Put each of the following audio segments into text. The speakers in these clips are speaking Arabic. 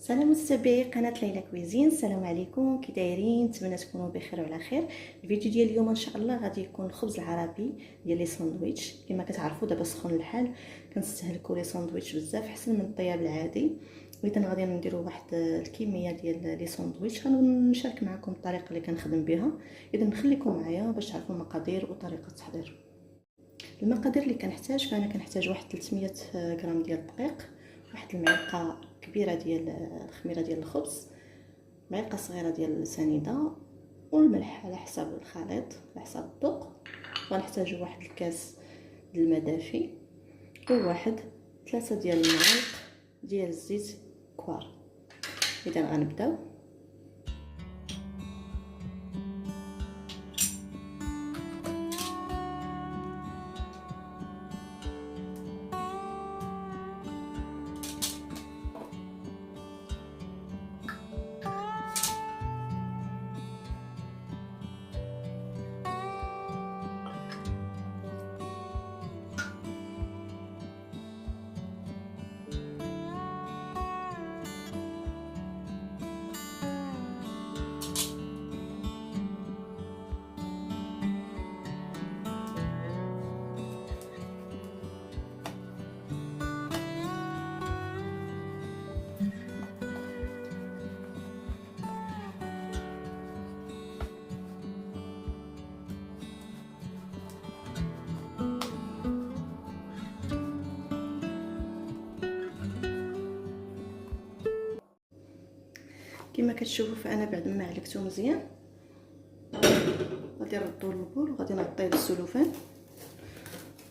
سلام متابعي قناه ليلى كويزين، السلام عليكم، كي دايرين؟ نتمنى تكونوا بخير وعلى خير. الفيديو ديال اليوم ان شاء الله غادي يكون الخبز العربي ديال لي ساندويتش. كما كتعرفوا دابا سخون الحال كنستهلكوا لي ساندويتش بزاف احسن من الطياب العادي. اذا غادي نديروا واحد الكميه ديال لي ساندويتش، غنشارك معكم الطريقه اللي كنخدم بها. اذا نخليكم معايا باش تعرفوا المقادير وطريقه التحضير. المقادير اللي كنحتاج، فانا كنحتاج واحد 300 غرام ديال الدقيق، واحد المعلقه كبيره ديال الخميره ديال الخبز، معلقه صغيره ديال السنيده، والملح على حسب الخليط على حسب الذوق. غنحتاجو واحد الكاس الماء دافي، وواحد 3 ديال المعالق ديال الزيت كوار. اذا غنبداو. كما كتشوفوا فانا بعد ما عجقته مزيان غادي نردو للبول وغادي نغطيه بالسلوفان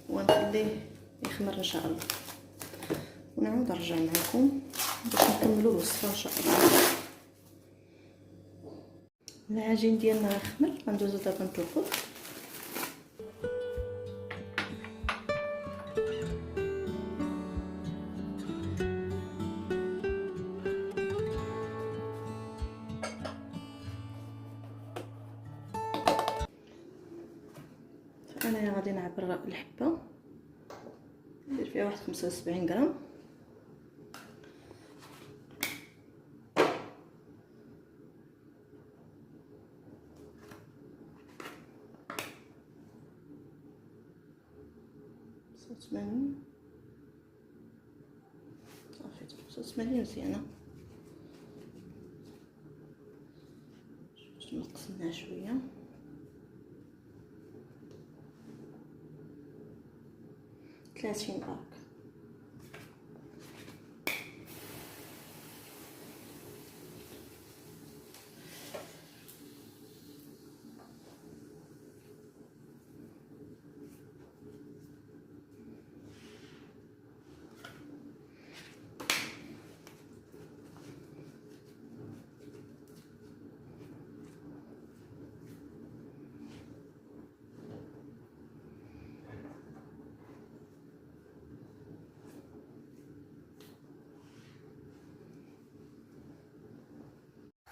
ونخليه يخمر ان شاء الله، ونعاود نرجع معكم باش نكملوا الوصفه ان شاء الله. العجين ديالنا خمر، غندوزو دابا نطلقوه. انا غادي نعبر الحبه، ندير فيها واحد 75 غرام. صافي 85 مزيانه، باش نقصناها شويه. ثلاثين برك.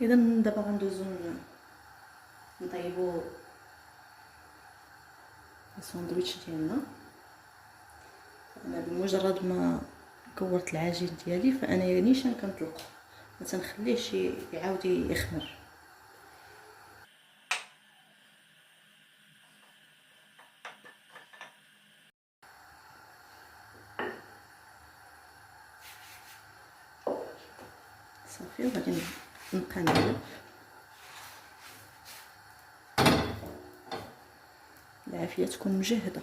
اذا دابا غندوزو نطيبو الساندويتش ديالنا. انا بمجرد ما كورت العجين ديالي فانا نيشان كنطلقو، ما تنخليهش يعاود يخمر. صافي، وغادي نبقى نقلب. العافيه تكون مجهده.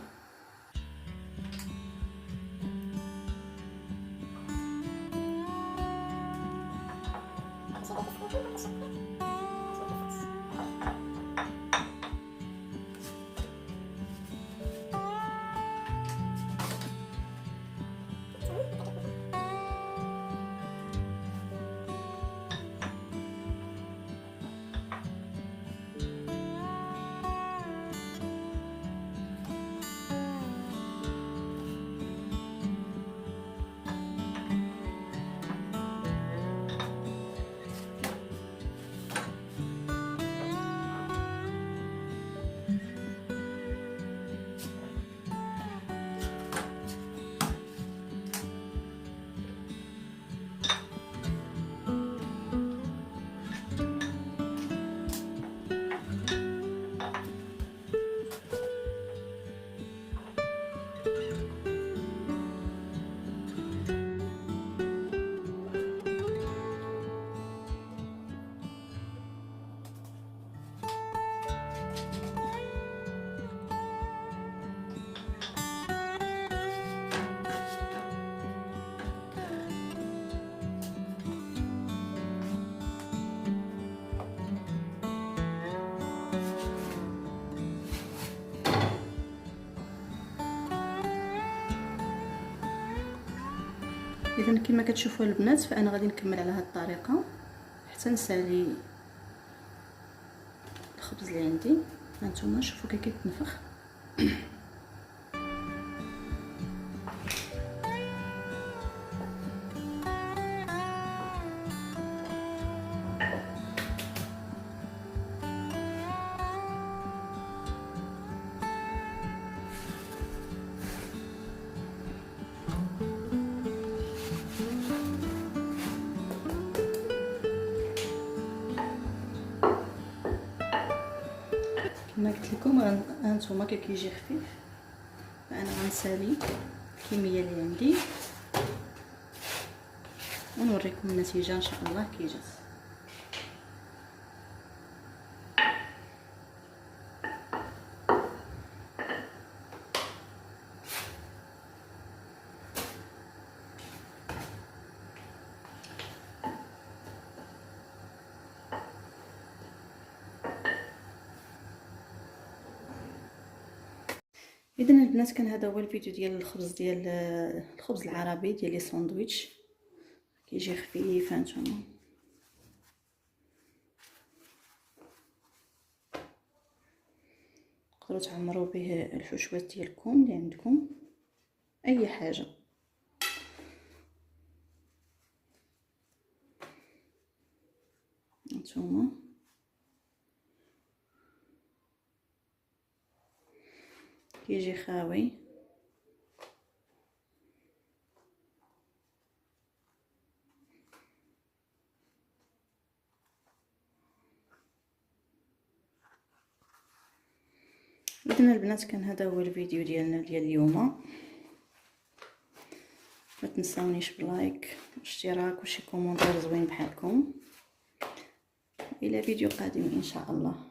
اذا كما كتشوفوا البنات فانا غادي نكمل على هذه الطريقه حتى نسالي الخبز اللي عندي. هانتوما شوفوا كي كيتنفخ. كما قلت لكم هانتوما كي كيجي خفيف فانا غنسالي الكميه اللي عندي ونوريكم النتيجه ان شاء الله كي جات. اذا البنات كان هذا هو الفيديو ديال الخبز ديال الخبز العربي ديال لي ساندويتش كيجي خفيف. هانتوما تقدروا تعمروا به الحشوات ديالكم اللي عندكم اي حاجه. هانتوما كيجي خاوي. اذا البنات كان هذا هو الفيديو ديالنا ديال اليوم. ما تنساونيش بلايك واشتراك وشي كومونتير زوين بحالكم. الى فيديو قادم ان شاء الله.